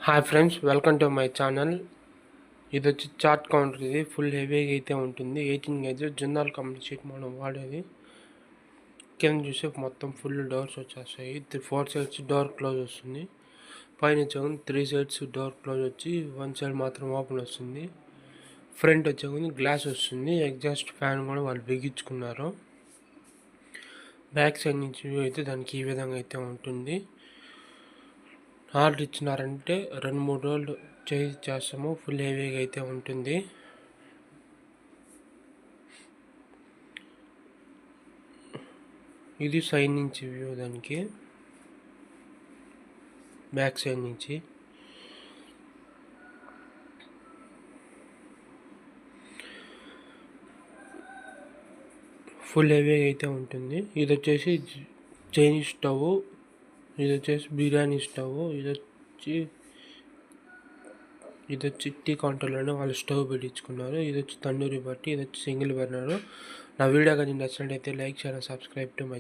Hi friends, welcome to my channel. ఇది వచ్చి chart counter. ఇది ఫుల్ హెవీగా అయితే ఉంటుంది. 18 గేజ్ జిందాల్ కంపెనీ షీట్ మనం వాడేది. కింద చూస్తే మొత్తం ఫుల్ డోర్స్ వచ్చేస్తాయి. 4 సైడ్స్ డోర్ క్లోజ్ వస్తుంది. పైన వచ్చేది 3 సైడ్స్ డోర్ క్లోజ్ వచ్చి 1 సైడ్ మాత్రం ఓపెన్ వస్తుంది. ఫ్రంట్ వచ్చేది గ్లాస్ వస్తుంది. ఎగ్జాస్ట్ ఫ్యాన్ కూడా వాళ్ళు బిగించుకున్నారు. బ్యాక్ సైడ్ నుంచి వ్యూ అయితే దానికి ఈ విధంగా అయితే ఉంటుంది. ఆర్డర్ ఇచ్చినారంటే 2-3 రోజులు చేస్తాము. ఫుల్ హెవీగా అయితే ఉంటుంది. ఇది సైడ్ నుంచి వ్యూ, దానికి బ్యాక్ సైడ్ నుంచి ఫుల్ హెవీగా అయితే ఉంటుంది. ఇది వచ్చేసి చైనీస్ స్టవ్, ఇది వచ్చేసి బిర్యానీ స్టవ్, ఇది వచ్చి టీ కౌంటర్లోనే వాళ్ళు స్టవ్ పెట్టించుకున్నారు. ఇది వచ్చి తండూరి బట్టి, ఇది వచ్చి సింగిల్ బర్నర్. నా వీడియో కానీ నచ్చినట్టయితే like, share, subscribe to my